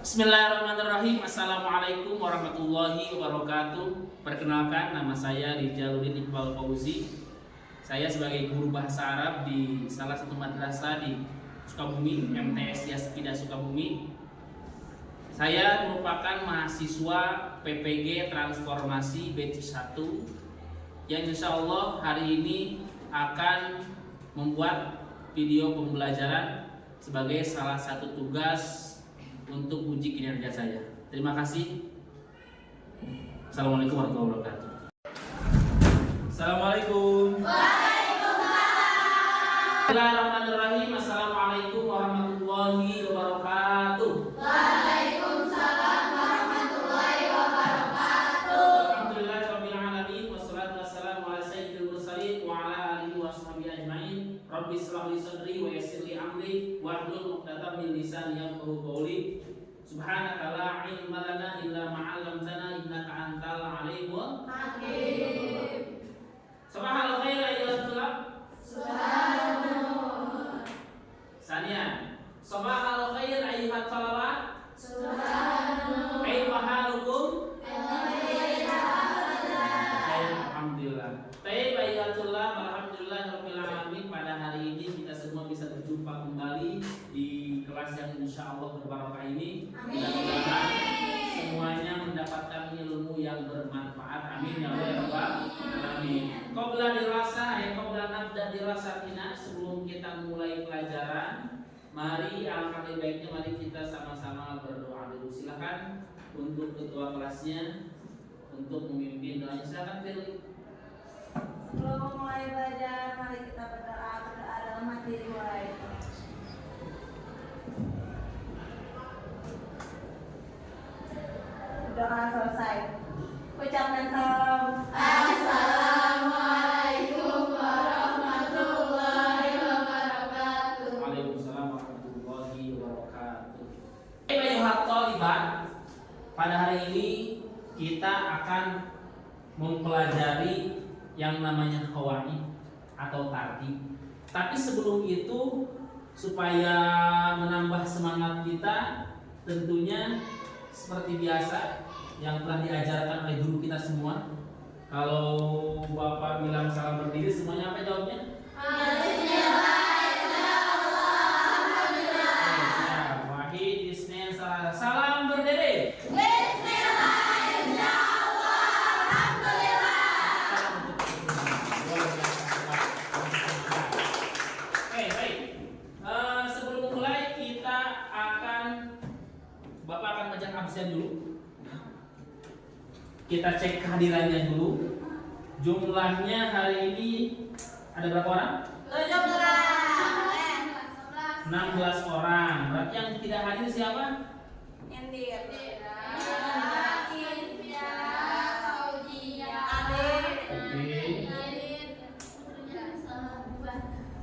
Bismillahirrahmanirrahim. Assalamualaikum warahmatullahi wabarakatuh. Perkenalkan, nama saya Rijaluddin Iqbal Fauzi. Saya sebagai guru bahasa Arab di salah satu madrasah di Sukabumi, MTS Yaspida Sukabumi. Saya merupakan mahasiswa PPG Transformasi Batch 1 yang insya Allah hari ini akan membuat video pembelajaran sebagai salah satu tugas untuk uji kinerja saya. Terima kasih. Assalamualaikum warahmatullahi wabarakatuh. Assalamualaikum. Waalaikumsalam. Bismillahirrahmanirrahim. Assalamualaikum warahmatullahi wabarakatuh. Waalaikumsalam warahmatullahi wabarakatuh. Alhamdulillahirabbil alamin wassalatu wassalamu ala sayyidil mursalin wa ala alihi washabihi ajmain. Rabbi shrah li sadri wa yassir li amri wahlul 'uqdatam min lisani yafqahu qawli. Subhanaka la ilma lana illa ma 'allamtana innaka antal alimul hakim. Subhanallah khair ayyuhal tulab. Subhanallah. Sanian. Subhanallah khair ayyuhat talawat. Subhanallah. Kaifa halukum? Alhamdulillah. Alhamdulillah. Baik ayyuhat tulab, alhamdulillahirabbil alamin. Pada hari ini kita semua bisa berjumpa kembali di kelas yang insyaallah berbarokah ini. Mudah-mudahan semuanya mendapatkan ilmu yang bermanfaat. Amin ya rabbal alamin. Qabla nabda dirasatina, sebelum kita mulai pelajaran, mari alangkah baiknya mari kita sama-sama berdoa dulu. Silakan untuk ketua kelasnya untuk memimpin doanya. Silakan Firly. Sebelum memulai belajar, mari kita berdoa dalam hati riwayat. Doa selesai. Ucapkan salam. Assalamualaikum warahmatullahi wabarakatuh. Waalaikumsalam warahmatullahi wabarakatuh. Ayuhat thalibat, pada hari ini kita akan mempelajari yang namanya qawaid atau tartib. Tapi sebelum itu, supaya menambah semangat kita, tentunya seperti biasa yang telah diajarkan oleh guru kita semua. Kalau Bapak bilang salam berdiri, semuanya apa jawabnya? Bismillah. Wahid, Isnin, salam berdiri. Sebelum mulai Bapak akan ngajak absen dulu. Kita cek kehadirannya dulu. Jumlahnya hari ini ada berapa orang? 16 orang. Berarti yang tidak hadir siapa?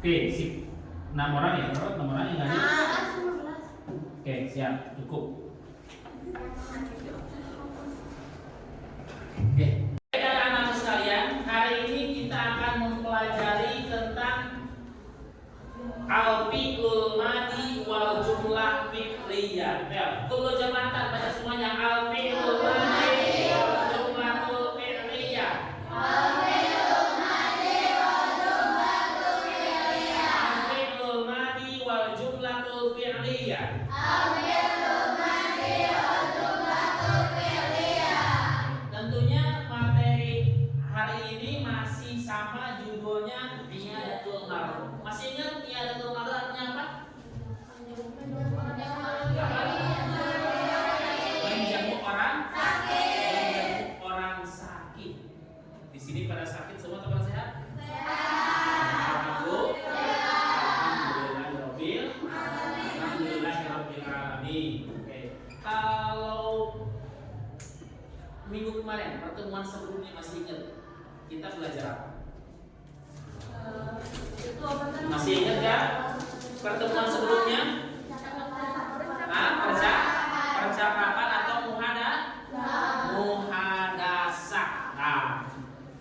Oke, sip. 6 orang ya, 6 orang yang hadir. Oke, siap, cukup. Oke. Baik anak-anak sekalian, hari ini kita akan mempelajari tentang al-fi'lul madi wal jumlah fi'liyah. Ya, kullu jamatan baca semuanya al-fi'lul madi wal jumlatul fi'liyah. Al-fi'lul madi wal jumlatul fi'liyah. Tentunya materi hari ini masih sama, judulnya I'adatul Nadhr. Masih ingat I'adatul Nadhr artinya apa? Menjenguk orang sakit. Di sini pada sakit semua atau pada sehat? Alhamdulillahirabbil alamin. Oke. Kalau minggu kemarin, pertemuan sebelumnya masih ingat kita belajar apa? Masih ingat gak? Pertemuan sebelumnya? Percakapan atau muhadasah. Nah,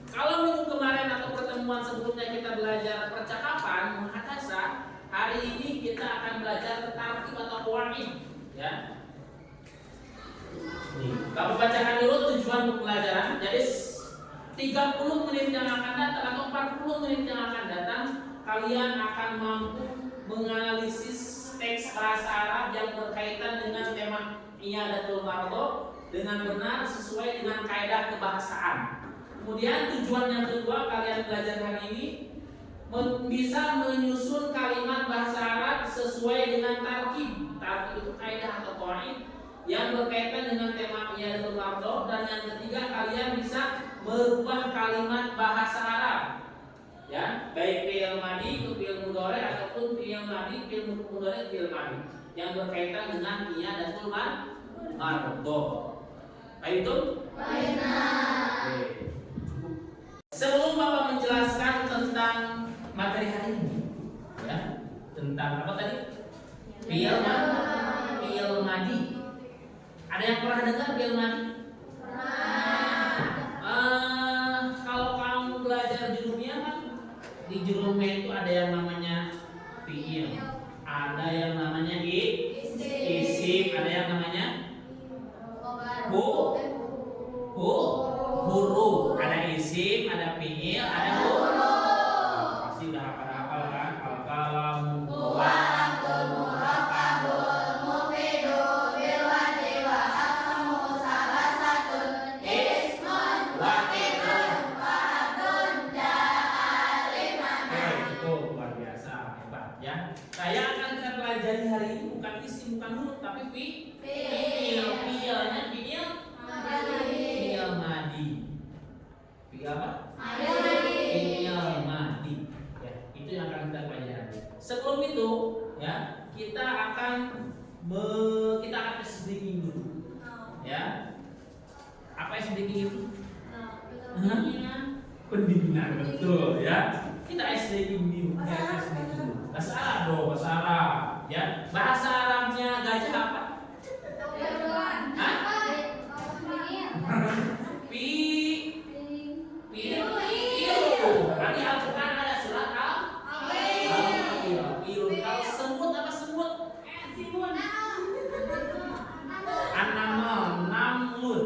kalau minggu kemarin atau pertemuan sebelumnya kita belajar percakapan, muhadasah, hari ini kita akan belajar tartib atau qawaid, ya. Nih, kalau bacakan dulu tujuan pembelajaran. Jadi 30 menit yang akan datang atau 40 menit yang akan datang, kalian akan mampu menganalisis teks bahasa Arab yang berkaitan dengan tema Iyadatul Mardo dengan benar sesuai dengan kaidah kebahasaan. Kemudian tujuan yang kedua kalian belajar hari ini bisa menyusun kalimat bahasa Arab sesuai dengan tarkib. Tarkib itu kaidah atau qawaid yang berkaitan dengan tema Iyadatul Mardo. Dan yang ketiga kalian bisa merubah kalimat bahasa Arab, ya, baik fi'il madhi ke fi'il mudhari ataupun fi'il madhi fi'il mudhari fi'il madhi yang berkaitan dengan Iyadatul Mardo. Baik itu? Baik. Sebelum Bapak menjelaskan tentang materi hari ini, ya, tentang apa tadi? Fi'il madhi. Ada yang pernah dengar fi'il madhi? Kalau kamu belajar jurumiyah kan, di jurumiyah itu ada yang namanya fi'il, ada yang namanya isim, ada yang namanya huruf. Ada isim, ada fi'il, ada huruf. Pasti udah hafal kan? Al-qalam saya akan pelajari hari ini bukan isim, bukan huruf, tapi fi'il. Fi'ilnya fi'il madhi. Fi'il apa? Fi'il madhi. Ya, itu yang akan kita pelajari. Sebelum itu, ya, kita akan speaking dulu. Ya. Apa speaking itu? Pendinginan, betul, ya. Kita speaking dulu. Bahasa Arab dong, bahasa Arab, ya. Bahasa Arabnya gajah apa? Nanti Al-Quran ada surat Al-Fil. Kalau semut apa semut? Namlun.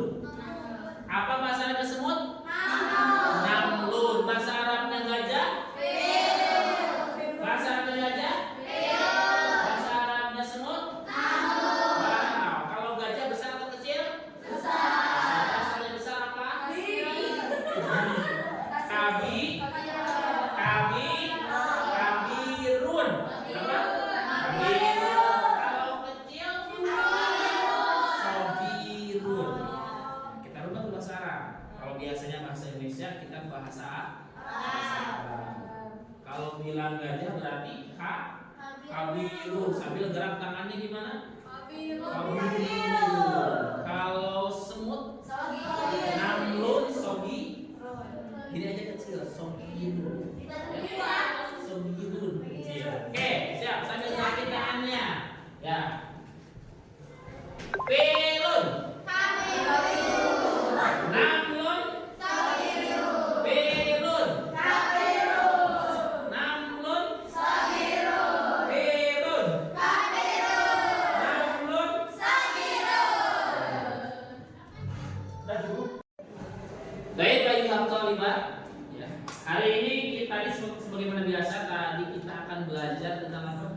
Apa bahasa Arabnya semut? Namlun. Bahasa Arabnya gajah? Bahasa Arabnya gajah? Bahasa Arabnya semut? Wow. Kalau gajah besar atau kecil? Bahasanya besar apa? Kabirun. Apa? Kabirun. Kalau kecil? Sobirun. Kita rubah ke bahasa Arab. Kalau biasanya bahasa Indonesia kita bahasa Arab. Kalau bilang gajah berarti kabirun. Sambil gerak tangannya gimana? Kabirun. Kalau semut? Namlun, gini aja kecil, sobirun. Sobirun kecil. Oke, siap. Sambil gerakin tangannya. Ya. Filun. Namlun. Filun. Namlun. Filun. Namlun. Udah cukup? Baik, bagi Hamzah. Ya. Hari ini kita sebagaimana biasa tadi kita akan belajar tentang apa?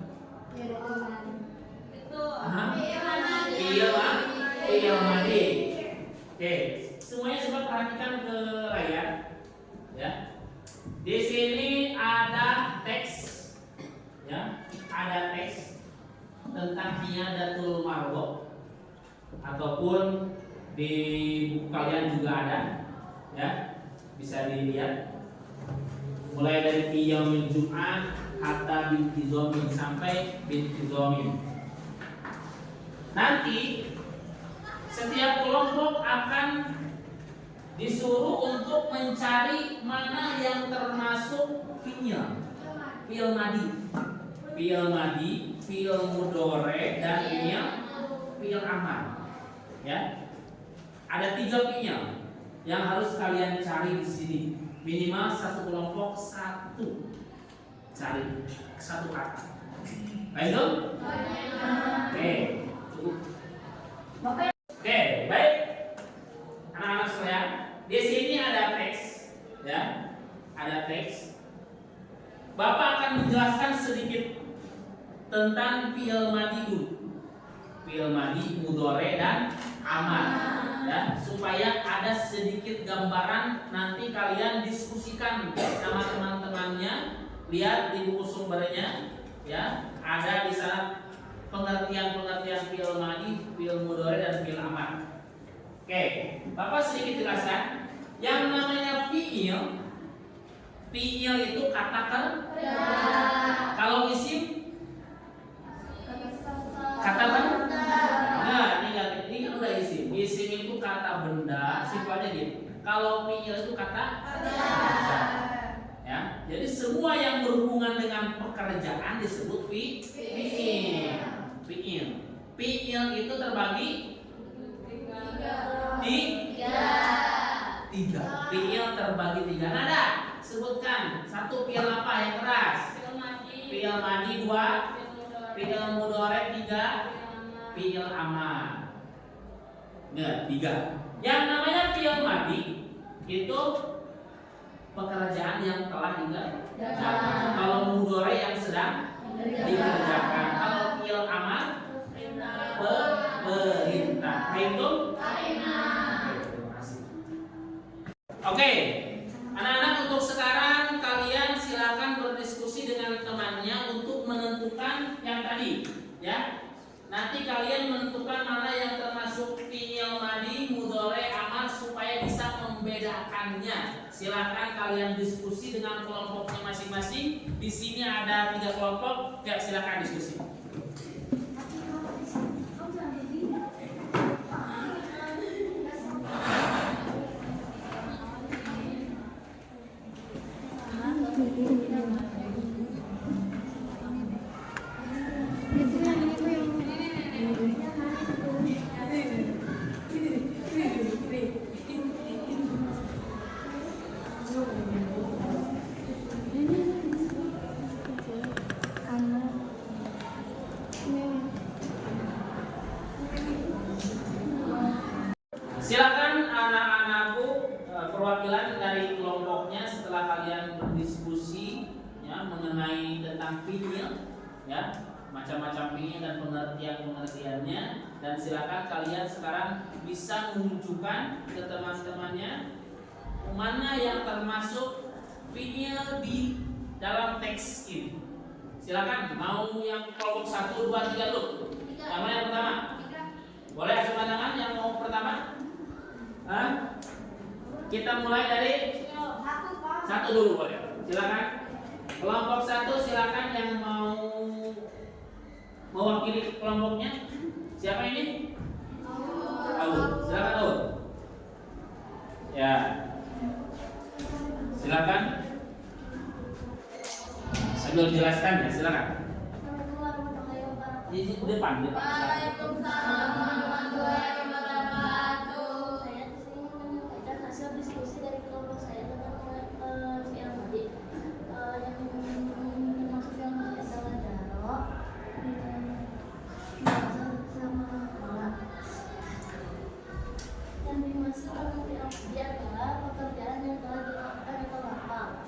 Fi'il madhi. Oke, semuanya coba perhatikan ke layar. Ya. Di sini ada teks, ya, ada teks tentang Iyadatul Mardo, ataupun di buku kalian juga ada, ya, bisa dilihat. Mulai dari fi yaumil jum'ah hatta binti zomin sampai binti zomin. Nanti setiap kelompok akan disuruh untuk mencari mana yang termasuk fi'il madhi, fi'il mudhari, dan fi'il amar. Ya, ada 3 fi'il yang harus kalian cari di sini. Minimal satu kelompok cari satu kata. Baik dong? Oke, cukup. Oke, baik. fi'il madi dulu. Fi'il madi, mudhari dan amal. Ya, supaya ada sedikit gambaran nanti kalian diskusikan sama teman-temannya. Lihat di buku sumbernya, ya, ada di sana pengertian-pengertian fi'il madi, fi'il mudhari dan fi'il amar. Oke, Bapak sedikit jelaskan. Yang namanya fi'il itu kata kerja. Kalau isim kata benda. Nah, ini kan udah isim. Isim itu kata benda, sifatnya gitu. Kalau fi'il itu kata kerja. Ya, jadi semua yang berhubungan dengan pekerjaan disebut fi'il. Fi'il itu terbagi tiga. Fi'il terbagi tiga. Nada, sebutkan satu fi'il apa yang keras? Fi'il madi 2, fi'il mudhari 3, fi'il amar. Nah, 3. Yang namanya fi'il madi itu pekerjaan yang telah dikerjakan. Kalau mudhari yang sedang dikerjakan. Kalau fi'il amar perintah. Oke, anak-anak, untuk sekarang kalian silakan berdiskusi dengan temannya untuk menentukan yang tadi, ya. Nanti kalian menentukan mana yang termasuk fi'il madi, mudhari, amar supaya bisa membedakannya. Silakan kalian diskusi dengan kelompoknya masing-masing. Di sini ada 3 kelompok, ya silakan diskusi. Silakan anak-anakku, perwakilan dari kelompoknya setelah kalian berdiskusi, ya, mengenai tentang fi'il, ya, macam-macam fi'il dan pengertiannya, dan silakan kalian sekarang bisa menunjukkan ke teman-temannya mana yang termasuk fi'il di dalam teks ini. Silakan, mau yang kelompok 1, 2, 3 dulu. Yang mana yang pertama? Boleh acungkan tangan yang mau pertama? Kita mulai dari 1 dulu, boleh. Silakan. Kelompok 1 silakan yang mau mewakili kelompoknya. Siapa ini? Aul. Silakan Aul. Ya. Silakan. Sambil jelaskan ya, silakan. Di depan. Waalaikumsalam warahmatullahi wabarakatuh. Saya di sini menyampaikan hasil diskusi dari kelompok saya tentang fi'il madi. Yang termasuk fi'il madi adalah daro, sama hala. Yang dimaksud dengan fi'il madi adalah pekerjaan yang telah dilakukan atau lapang.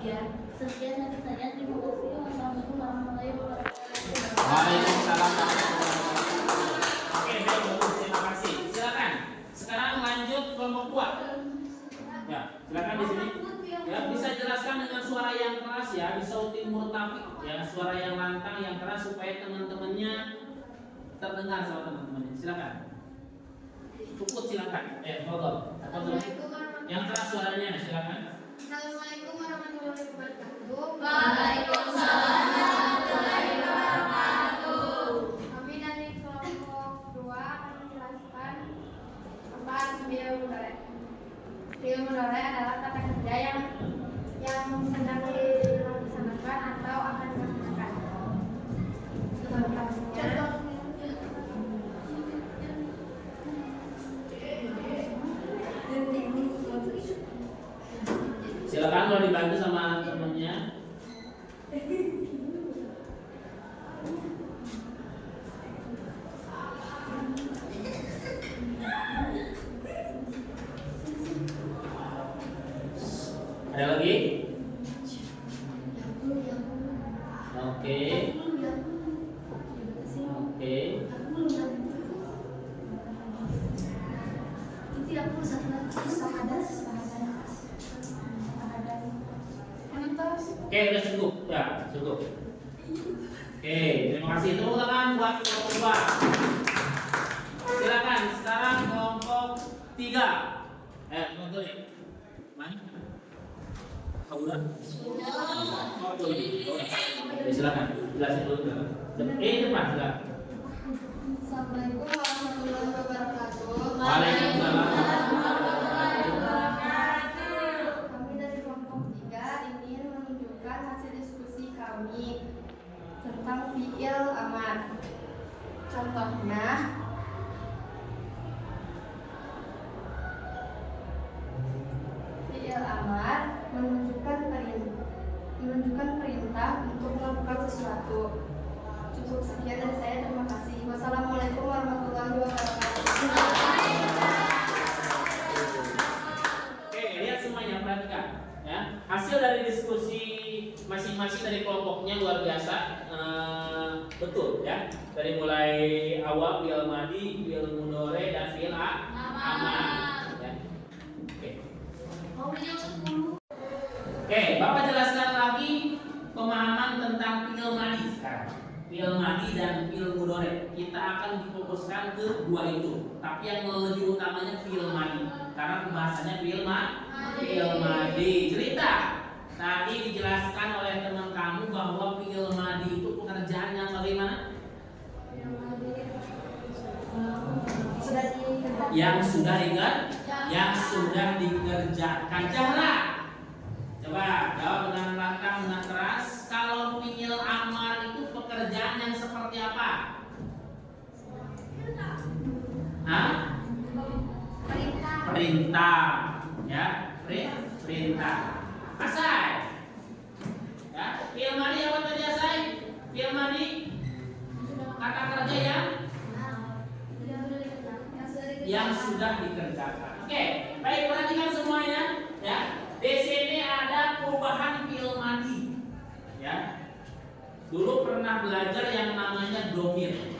Ya, sekian dari saya. Terima kasih. Wassalamualaikum warahmatullahi wabarakatuh. Waalaikumsalam warahmatullahi wabarakatuh. Oke, bagus, terima kasih. Silakan. Sekarang lanjut kelompok 2. Ya, silakan di sini. Ya, bisa jelaskan dengan suara yang keras ya, bisa utin murtafiq ya, suara yang lantang yang keras supaya teman-temannya terdengar sama teman-temannya. Silakan. Cukup silakan. Fadhol. Yang keras suaranya, silakan. Assalamualaikum warahmatullahi wabarakatuh. Waalaikumsalam warahmatullahi wabarakatuh. Kami dari kelompok 2 akan menjelaskan tentang fi'il mudhari. Fi'il mudhari adalah kata kerja yang sedang dilaksanakan atau akan dilaksanakan. Contohnya Silakan kalau dibantu sama temannya. Ada lagi? Oke. Oke, udah cukup. Ya, cukup. Oke, terima kasih. Tepuk tangan buat kelompok 2. Silakan sekarang kelompok 3. Kelompok ya. Mana? Aura. Oh, boleh. Silakan. Jelasin dulu. Depan, silakan. Assalamualaikum warahmatullahi wabarakatuh. Waalaikumsalam. Kami dari kelompok 3 ingin menunjukkan hasil diskusi kami tentang fi'il amar. Contohnya, fi'il amar menunjukkan perintah untuk melakukan sesuatu. Cukup sekian dari saya, terima kasih. Wassalamualaikum warahmatullahi wabarakatuh. Oke, lihat semuanya, perhatikan ya. Hasil dari diskusi masing-masing dari kelompoknya luar biasa. Betul ya. Dari mulai awal fi'il madi, fi'il mudhari dan fi'il amar ya. Oke, Bapak jelaskan lagi pemahaman tentang fi'il madi sekarang. Fi'il madi dan fi'il mudhari. Kita akan difokuskan ke dua itu. Tapi yang lebih utamanya fi'il madi karena pembahasannya fi'il madi. Cerita. Tadi dijelaskan oleh teman kamu bahwa fi'il madi itu pekerjaan yang bagaimana? Yang sudah dikerjakan. Cara. Coba jawab dengan lantang, dengan keras. Kalau fi'il amar itu pekerjaan yang seperti apa? Perintah. Ya, perintah. Asai. Ya, fi'il madi apa tadi Asai? Fi'il madi kata kerja yang sudah dikerjakan. Oke, baik, perhatikan semuanya ya. Di sini ada perubahan fi'il madi. Ya. Dulu pernah belajar yang namanya domir.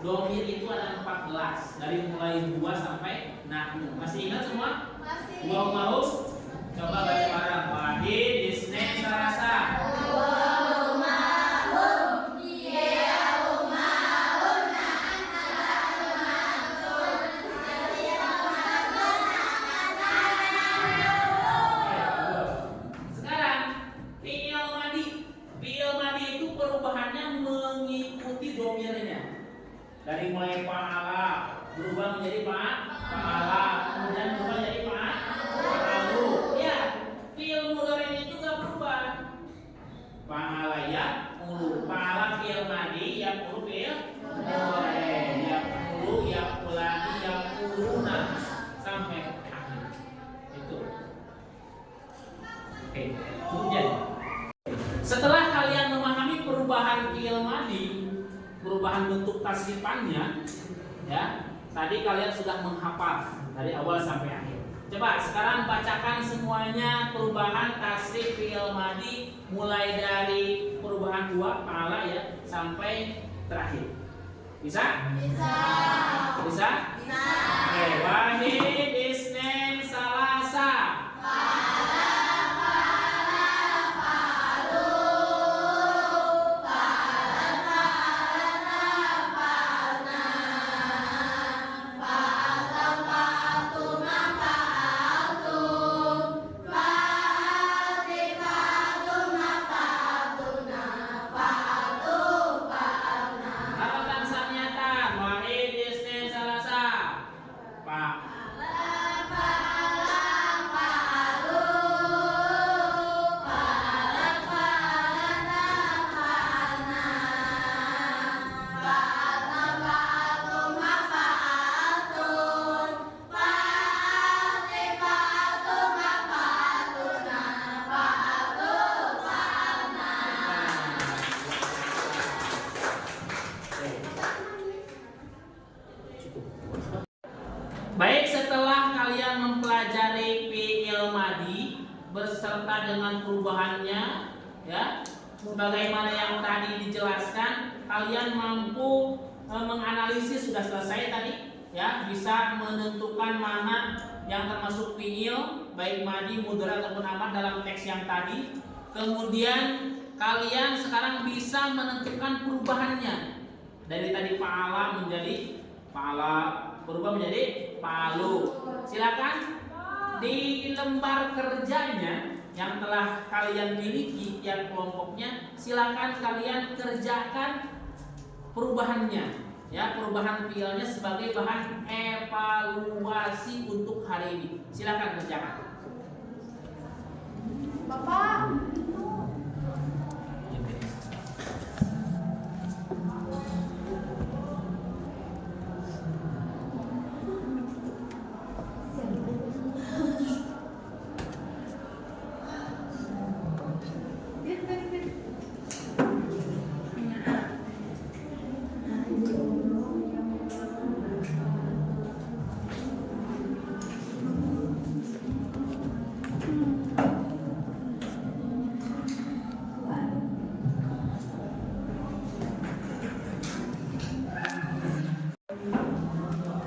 Domir itu ada 14 dari mulai 2 sampai nahnu. Masih ingat semua? Masih. Mau? Coba baca bareng. Wahid, Isnin, Salasa. Dari mulai fa'ala berubah menjadi fa'ala, kemudian berubah menjadi fa'alu. Ya, fi'il mudhari juga berubah. Fa'ala ya'mulu, fa'ala fi'il madi, ya'mulu fi'il mudhari, ya'mulu, ya'mulani, ya'muluna sampai akhir. Itu. Oke, kemudian setelah kalian memahami perubahan fi'il madi, perubahan bentuk tasrifannya ya, tadi kalian sudah menghafal dari awal sampai akhir. Coba sekarang bacakan semuanya perubahan tasrif fi'il madi mulai dari perubahan 2 fa'ala ya sampai terakhir. Bisa? Bisa? Oke, wahid, isnin, salasa. Baik, setelah kalian mempelajari fi'il madi beserta dengan perubahannya ya, sebagaimana yang tadi dijelaskan, kalian mampu menganalisis, sudah selesai tadi ya, bisa menentukan mana yang termasuk fi'il baik madi, mudhari ataupun amar dalam teks yang tadi. kemudian kalian sekarang bisa menentukan perubahannya. Dari tadi pala menjadi pala, berubah menjadi palu. Silakan di lembar kerjanya yang telah kalian miliki tiap kelompoknya, silakan kalian kerjakan perubahannya. Ya, perubahan fiilnya sebagai bahan evaluasi untuk hari ini. Silakan kerjakan. Bapak.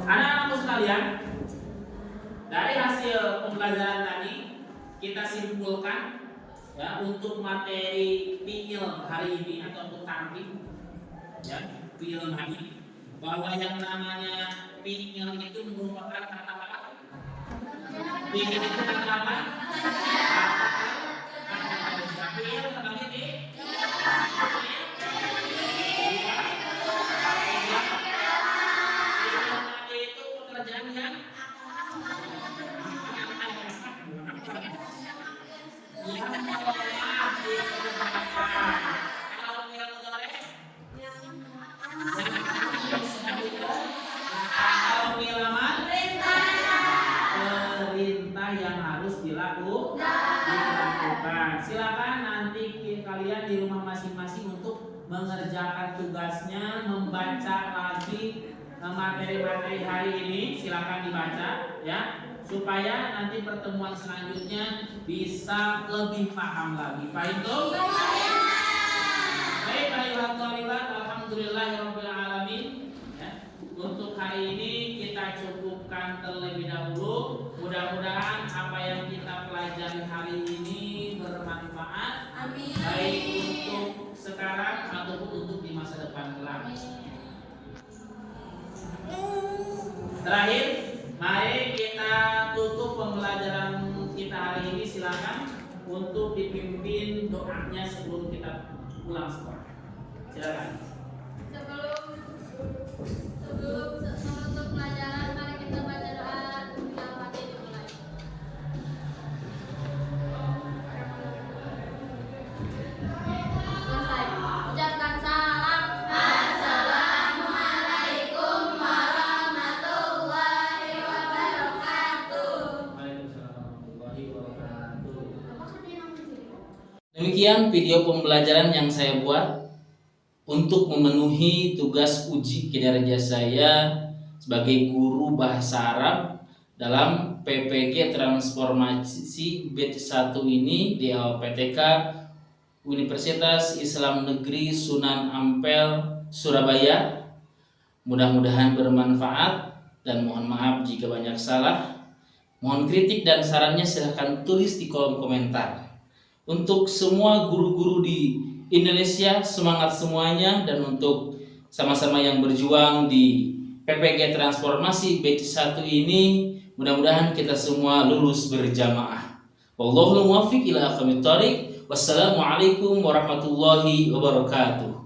Anak-anakku sekalian, dari hasil pembelajaran tadi kita simpulkan ya untuk materi fiil hari ini atau untuk tampil ya fiil hari bahwa yang namanya fiil itu merupakan kata apa? Fiil itu kata apa? Kata fiil kembali di itu pekerjaan yang perintah yang harus dilakukan. Silakan nanti kalian di rumah masing-masing untuk mengerjakan tugasnya, membaca lagi materi-materi hari ini. Silakan dibaca ya, supaya nanti pertemuan selanjutnya bisa lebih paham lagi. Paham tuh? Baik, alhamdulillahirabbil alamin. Untuk hari ini kita cukupkan terlebih dahulu. Mudah-mudahan apa yang kita pelajari hari ini bermanfaat. Amin. Baik untuk sekarang ataupun untuk di masa depan kelak. Terakhir, mari kita tutup pembelajaran kita hari ini. Silakan untuk dipimpin doanya sebelum kita pulang sekolah. Silakan. Sebelum menutup pelajaran, mari kita baca doa yang hati dimulai. Selesai. Ucapkan salam. Assalamualaikum warahmatullahi wabarakatuh. Waalaikumsalam warahmatullahi wabarakatuh. Demikian video pembelajaran yang saya buat untuk memenuhi tugas uji kinerja saya sebagai guru bahasa Arab dalam PPG Transformasi Batch 1 ini di LPTK Universitas Islam Negeri Sunan Ampel, Surabaya. Mudah-mudahan bermanfaat dan mohon maaf jika banyak salah. Mohon kritik dan sarannya silahkan tulis di kolom komentar. Untuk semua guru-guru di Indonesia, semangat semuanya, dan untuk sama-sama yang berjuang di PPG Transformasi Batch 1 ini, mudah-mudahan kita semua lulus berjamaah. Wallahul muwaffiq ila aqwamit thoriq. Wassalamualaikum warahmatullahi wabarakatuh.